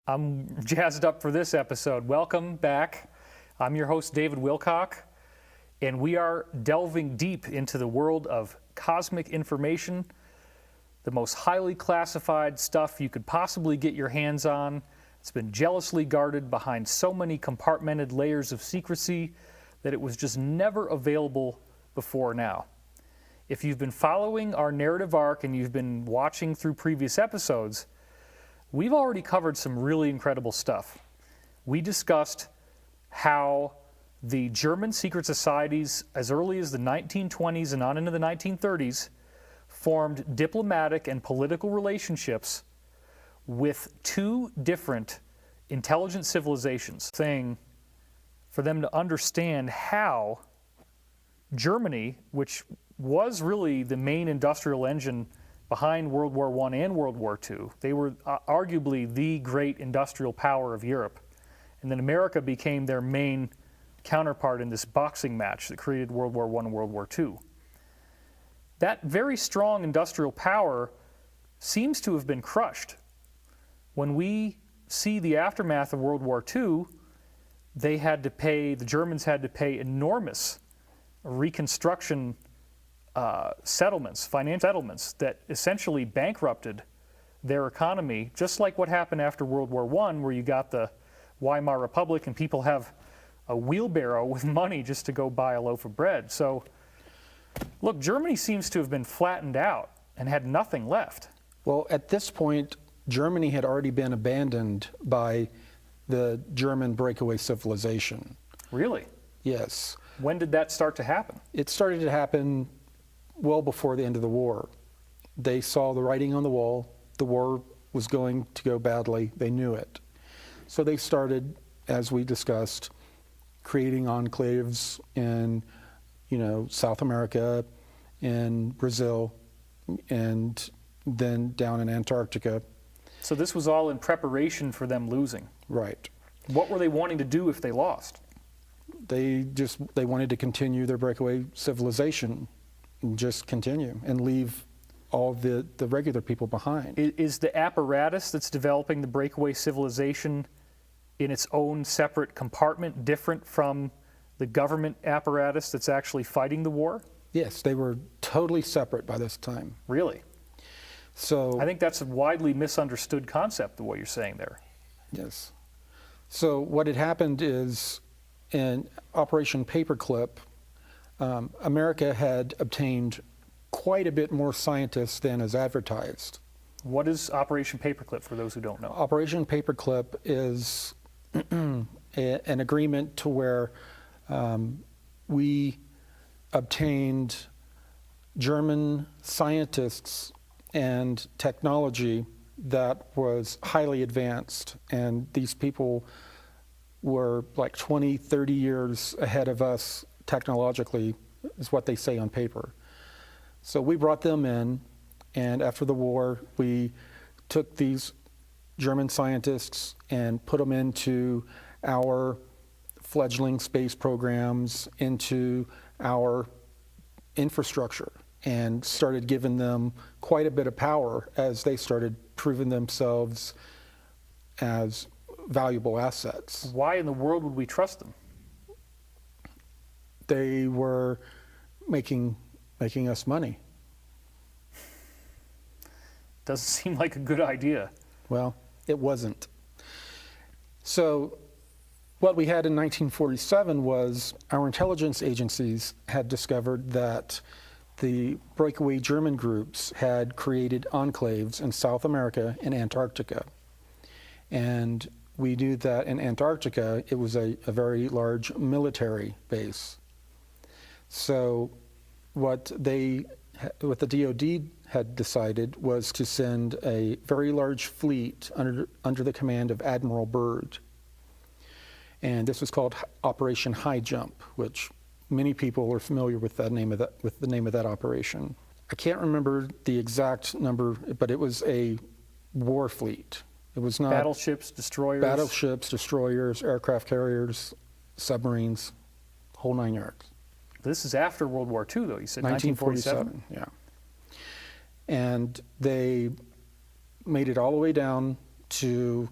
I'm jazzed up for this episode. Welcome back. I'm your host, David Wilcock, and we are delving deep into the world of cosmic information, the most highly classified stuff you could possibly get your hands on. It's been jealously guarded behind so many compartmented layers of secrecy that it was just never available before now. If you've been following our narrative arc and you've been watching through previous episodes, we've already covered some really incredible stuff. We discussed how the German secret societies, as early as the 1920s and on into the 1930s, formed diplomatic and political relationships with two different intelligent civilizations, saying for them to understand how Germany, which was really the main industrial engine behind World War I and World War II. They were arguably the great industrial power of Europe. And then America became their main counterpart in this boxing match that created World War I and World War II. That very strong industrial power seems to have been crushed. When we see the aftermath of World War II, the Germans had to pay enormous reconstruction settlements, financial settlements that essentially bankrupted their economy, just like what happened after World War I, where you got the Weimar Republic and people have a wheelbarrow with money just to go buy a loaf of bread. So, look, Germany seems to have been flattened out and had nothing left. Well, at this point, Germany had already been abandoned by the German breakaway civilization. Really? Yes. When did that start to happen? It started to happen well before the end of the war. They saw the writing on the wall. The war was going to go badly. They knew it. So they started, as we discussed, creating enclaves in, South America, in Brazil, and then down in Antarctica. So this was all in preparation for them losing. Right. What were they wanting to do if they lost? They wanted to continue their breakaway civilization, and just continue and leave all the regular people behind. Is the apparatus that's developing the breakaway civilization in its own separate compartment different from the government apparatus that's actually fighting the war? Yes, they were totally separate by this time. Really? So I think that's a widely misunderstood concept, the way you're saying there. Yes. So what had happened is, in Operation Paperclip, America had obtained quite a bit more scientists than is advertised. What is Operation Paperclip, for those who don't know? Operation Paperclip is an agreement to where we obtained German scientists and technology that was highly advanced, and these people were like 20, 30 years ahead of us technologically, is what they say on paper. So we brought them in, and after the war, we took these German scientists and put them into our fledgling space programs, into our infrastructure, and started giving them quite a bit of power as they started proving themselves as valuable assets. Why in the world would we trust them? They were making us money. Doesn't seem like a good idea. Well, it wasn't. So what we had in 1947 was our intelligence agencies had discovered that the breakaway German groups had created enclaves in South America and Antarctica. And we knew that in Antarctica, it was a very large military base. So what the DoD had decided was to send a very large fleet under the command of Admiral Byrd. And this was called Operation High Jump, which many people are familiar with the name of that operation. I can't remember the exact number, but it was a war fleet. It was not battleships, destroyers, aircraft carriers, submarines, whole nine yards. This is after World War II, though. You said 1947. Yeah. And they made it all the way down to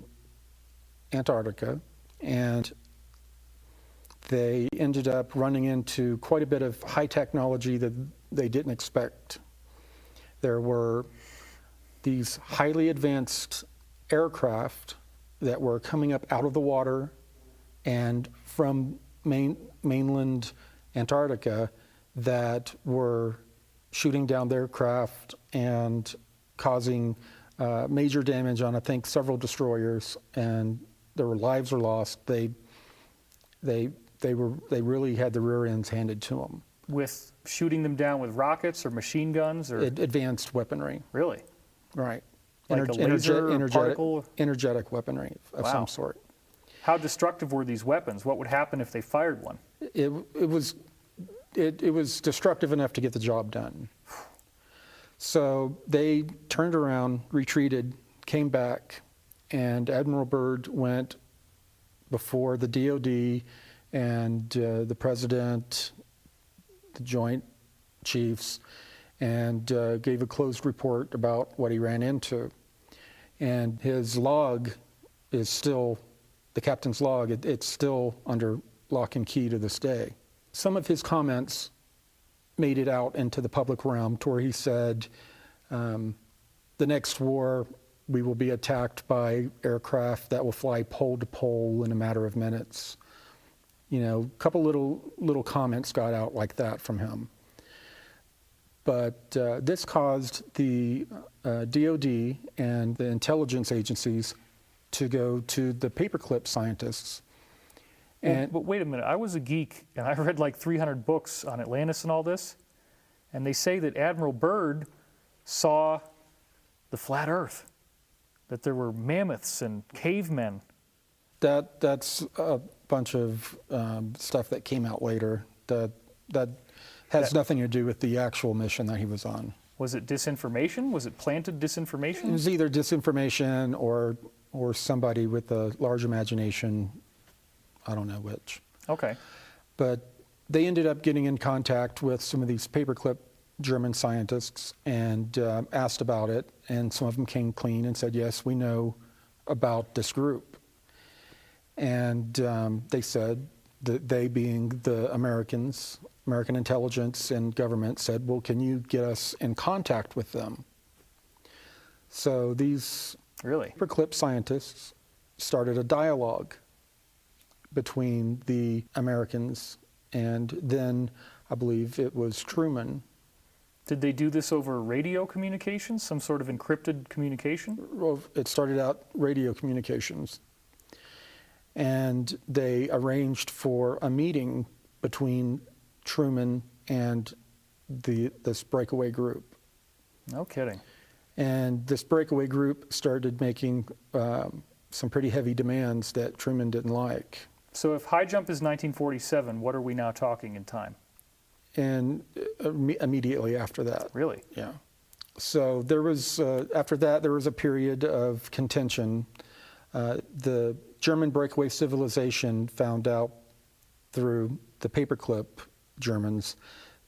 Antarctica, and they ended up running into quite a bit of high technology that they didn't expect. There were these highly advanced aircraft that were coming up out of the water and from mainland Antarctica that were shooting down their craft and causing major damage on, I think, several destroyers, and their lives were lost. They really had the rear ends handed to them. With shooting them down with rockets or machine guns or Advanced weaponry. really? Right. Like a laser or particle? Energetic weaponry of Wow. some sort. How destructive were these weapons? What would happen if they fired one? It was destructive enough to get the job done. So they turned around, retreated, came back, and Admiral Byrd went before the DOD and the President, the Joint Chiefs, and gave a closed report about what he ran into. And his log is still, the captain's log, it's still under lock and key to this day. Some of his comments made it out into the public realm to where he said, the next war, we will be attacked by aircraft that will fly pole to pole in a matter of minutes. You know, a couple little comments got out like that from him. But this caused the DOD and the intelligence agencies to go to the paperclip scientists. And But wait a minute, I was a geek and I read like 300 books on Atlantis and all this, and they say that Admiral Byrd saw the flat Earth, that there were mammoths and cavemen. that's a bunch of stuff that came out later that has nothing to do with the actual mission that he was on. Was it disinformation? Was it planted It disinformation? was either disinformation or somebody with a large imagination. I don't know which. Okay. But they ended up getting in contact with some of these paperclip German scientists and asked about it, and some of them came clean and said, yes, we know about this group. And they said, that they being the American intelligence and government, said, well, can you get us in contact with them? So these Really? paperclip scientists started a dialogue between the Americans and then, I believe it was Truman. Did they do this over radio communications, some sort of encrypted communication? Well, it started out radio communications. And they arranged for a meeting between Truman and this breakaway group. No kidding. And this breakaway group started making some pretty heavy demands that Truman didn't like. So if high jump is 1947, what are we now talking in time? And immediately after that. Really? Yeah. So there was, after that, there was a period of contention. The German breakaway civilization found out through the paperclip Germans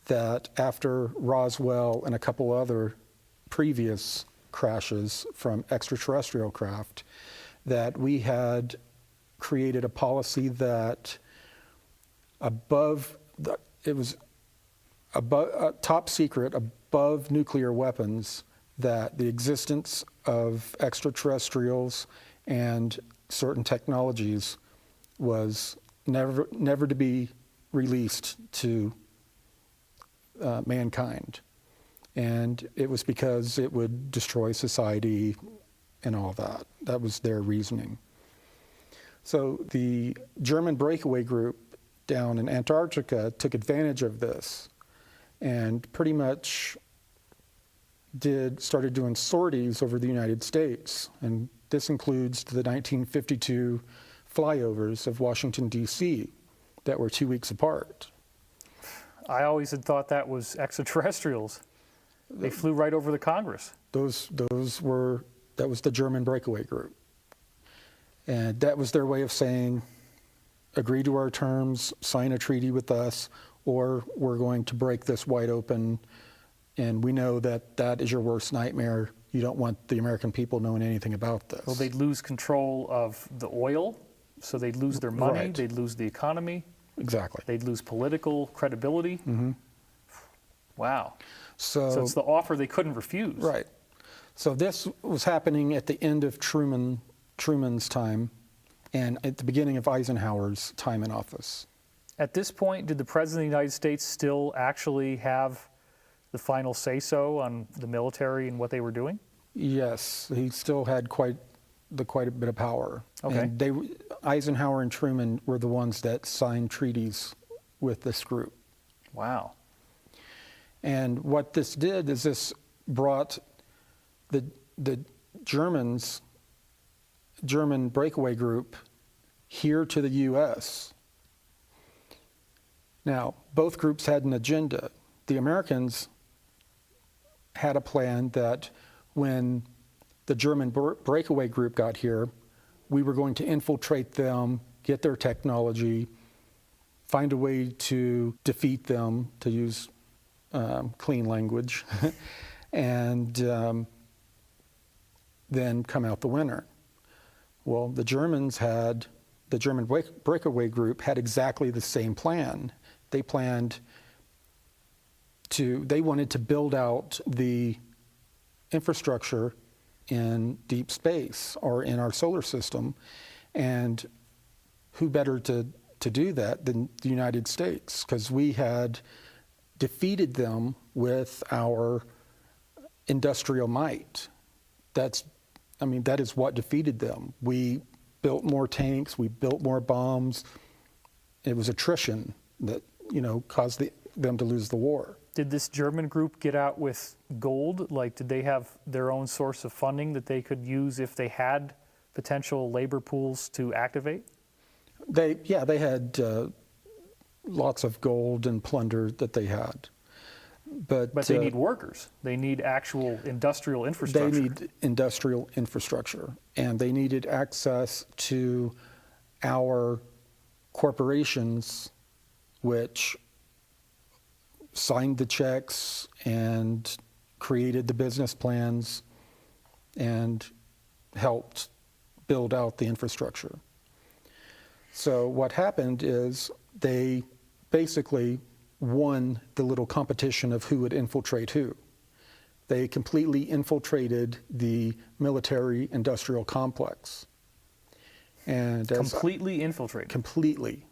that after Roswell and a couple other previous crashes from extraterrestrial craft, that we had created a policy that it was above, top secret, above nuclear weapons, that the existence of extraterrestrials and certain technologies was never to be released to mankind. And it was because it would destroy society and all that. That was their reasoning. So the German breakaway group down in Antarctica took advantage of this and pretty much started doing sorties over the United States. And this includes the 1952 flyovers of Washington, D.C. that were 2 weeks apart. I always had thought that was extraterrestrials. They flew right over the Congress. That was the German breakaway group. And that was their way of saying, agree to our terms, sign a treaty with us, or we're going to break this wide open, and we know that that is your worst nightmare. You don't want the American people knowing anything about this. Well, they'd lose control of the oil, so they'd lose their money, Right. they'd lose the economy, Exactly. they'd lose political credibility. Wow. So it's the offer they couldn't refuse. Right. So this was happening at the end of Truman's time and at the beginning of Eisenhower's time in office. At this point, did the President of the United States still actually have the final say-so on the military and what they were doing? Yes, he still had quite a bit of power. Okay. And Eisenhower and Truman were the ones that signed treaties with this group. Wow. And what this did is this brought the German breakaway group here to the U.S. Now, both groups had an agenda. The Americans had a plan that when the German breakaway group got here, we were going to infiltrate them, get their technology, find a way to defeat them, to use clean language, and then come out the winner. Well, the German breakaway group had exactly the same plan. They wanted to build out the infrastructure in deep space or in our solar system, and who better to do that than the United States, because we had defeated them with our industrial might. That is what defeated them. We built more tanks, we built more bombs. It was attrition that, caused them to lose the war. Did this German group get out with gold? Like, did they have their own source of funding that they could use if they had potential labor pools to activate? They had lots of gold and plunder that they had. But they need workers. They need actual industrial infrastructure. They need industrial infrastructure, and they needed access to our corporations, which signed the checks and created the business plans and helped build out the infrastructure. So what happened is they basically won the little competition of who would infiltrate who. They completely infiltrated the military-industrial complex. And completely infiltrated? Completely.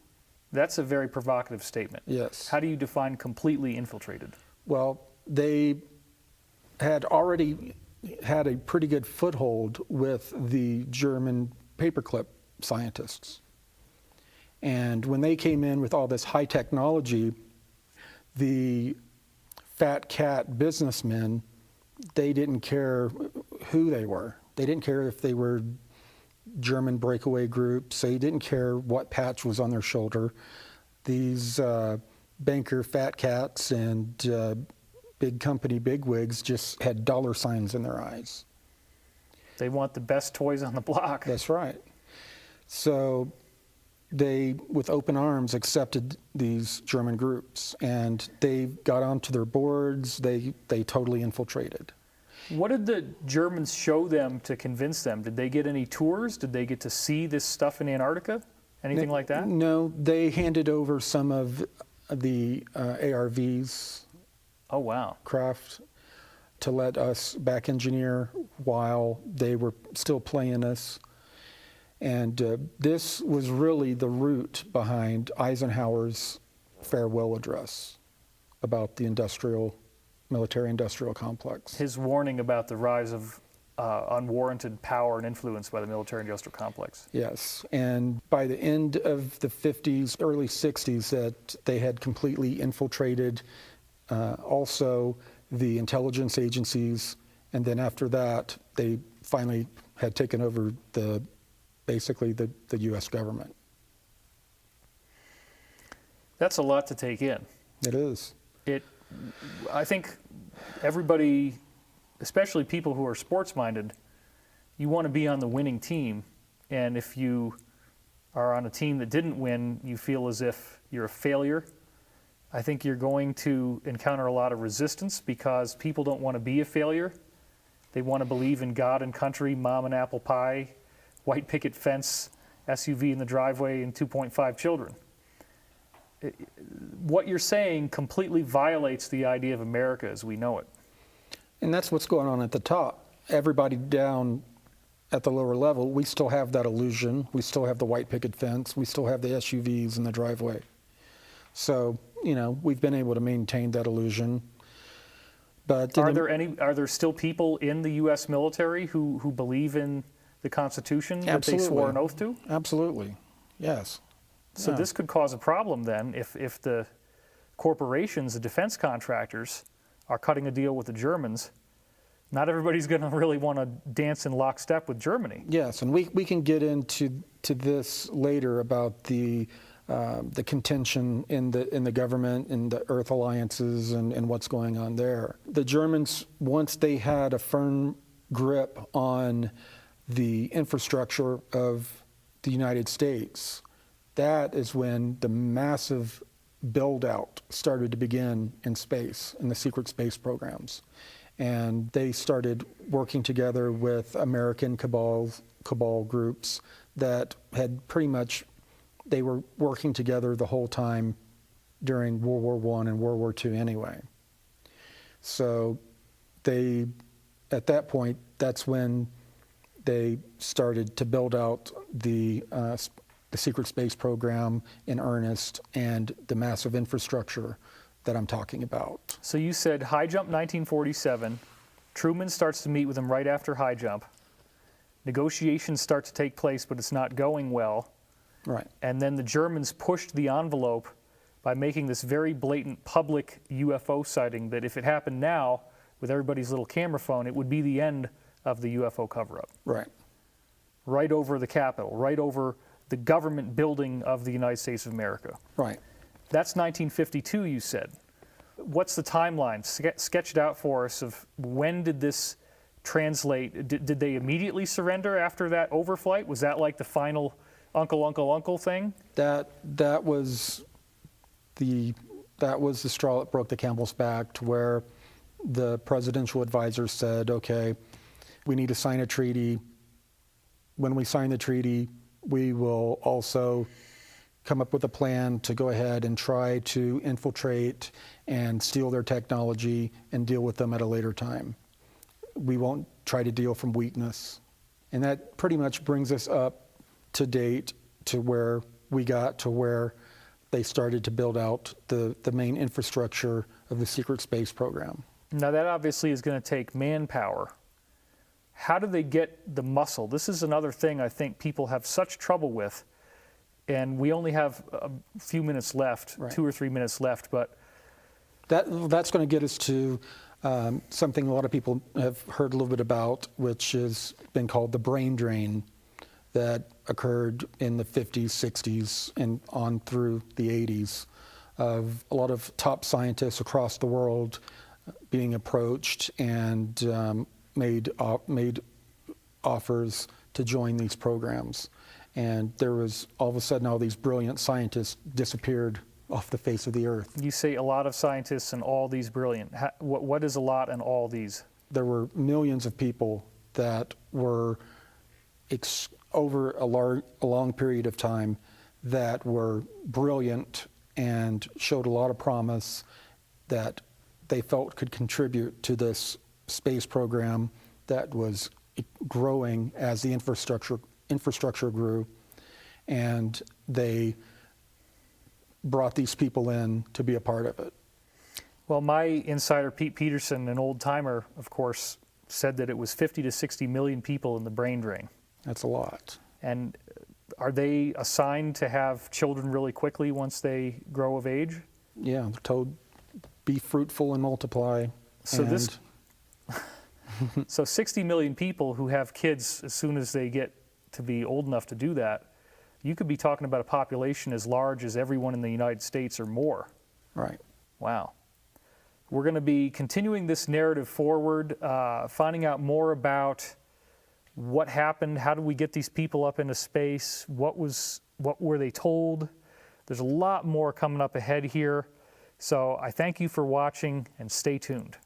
That's a very provocative statement. Yes. How do you define completely infiltrated? Well, they had already had a pretty good foothold with the German paperclip scientists. And when they came in with all this high technology, the fat cat businessmen, they didn't care who they were. They didn't care if they were German breakaway groups. They didn't care what patch was on their shoulder. These banker fat cats and big company bigwigs just had dollar signs in their eyes. They want the best toys on the block. That's right. So they, with open arms, accepted these German groups, and they got onto their boards. They totally infiltrated. What did the Germans show them to convince them? Did they get any tours? Did they get to see this stuff in Antarctica? Anything like that? No, they handed over some of the ARVs. Oh, wow. Craft to let us back engineer while they were still playing us. And this was really the root behind Eisenhower's farewell address about the military-industrial complex. His warning about the rise of unwarranted power and influence by the military-industrial complex. Yes, and by the end of the 50s, early 60s, that they had completely infiltrated also the intelligence agencies, and then after that, they finally had taken over basically the U.S. government. That's a lot to take in. It is. I think everybody, especially people who are sports-minded, you want to be on the winning team, and if you are on a team that didn't win, you feel as if you're a failure. I think you're going to encounter a lot of resistance because people don't want to be a failure. They want to believe in God and country, mom and apple pie, white picket fence, SUV in the driveway, and 2.5 children. What you're saying completely violates the idea of America as we know it. And that's what's going on at the top. Everybody down at the lower level, we still have that illusion. We still have the white picket fence. We still have the SUVs in the driveway. So, we've been able to maintain that illusion. But are there still people in the U.S. military who believe in the Constitution that they swore an oath to? Absolutely, yes. So this could cause a problem then if the corporations, the defense contractors, are cutting a deal with the Germans. Not everybody's going to really want to dance in lockstep with Germany. Yes, and we can get into this later about the contention in the government and the Earth alliances and what's going on there. The Germans, once they had a firm grip on the infrastructure of the United States, that is when the massive build-out started to begin in space, in the secret space programs. And they started working together with American cabal groups that had pretty much, they were working together the whole time during World War I and World War II anyway. So at that point, that's when they started to build out the secret space program in earnest and the massive infrastructure that I'm talking about. So you said high jump 1947, Truman starts to meet with him right after high jump. Negotiations start to take place, but it's not going well. Right. And then the Germans pushed the envelope by making this very blatant public UFO sighting that if it happened now, with everybody's little camera phone, it would be the end of the UFO cover-up. Right. Right over the Capitol, right over the government building of the United States of America. Right. That's 1952, you said. What's the timeline? Sketch it out for us of when did this translate? Did they immediately surrender after that overflight? Was that like the final uncle thing? That was the straw that broke the camel's back, to where the presidential advisor said, okay, we need to sign a treaty. When we sign the treaty, we will also come up with a plan to go ahead and try to infiltrate and steal their technology and deal with them at a later time. We won't try to deal from weakness. And that pretty much brings us up to date to where we got to where they started to build out the main infrastructure of the secret space program. Now that obviously is going to take manpower. How do they get the muscle? This is another thing I think people have such trouble with, and we only have a few minutes left, right. 2 or 3 minutes left, but that's going to get us to something a lot of people have heard a little bit about, which has been called the brain drain that occurred in the 50s, 60s, and on through the 80s, of a lot of top scientists across the world being approached and made offers to join these programs. And there was, all of a sudden, all these brilliant scientists disappeared off the face of the earth. You say a lot of scientists and all these brilliant. What is a lot and all these? There were millions of people that were, over a long period of time, that were brilliant and showed a lot of promise that they felt could contribute to this space program that was growing as the infrastructure grew, and they brought these people in to be a part of it. Well, my insider Pete Peterson, an old timer, of course, said that it was 50 to 60 million people in the brain drain. That's a lot. And are they assigned to have children really quickly once they grow of age? Yeah, they're told, be fruitful and multiply. So so 60 million people who have kids as soon as they get to be old enough to do that, you could be talking about a population as large as everyone in the United States or more. Right. Wow. We're going to be continuing this narrative forward, finding out more about what happened, how did we get these people up into space, what were they told. There's a lot more coming up ahead here. So I thank you for watching, and stay tuned.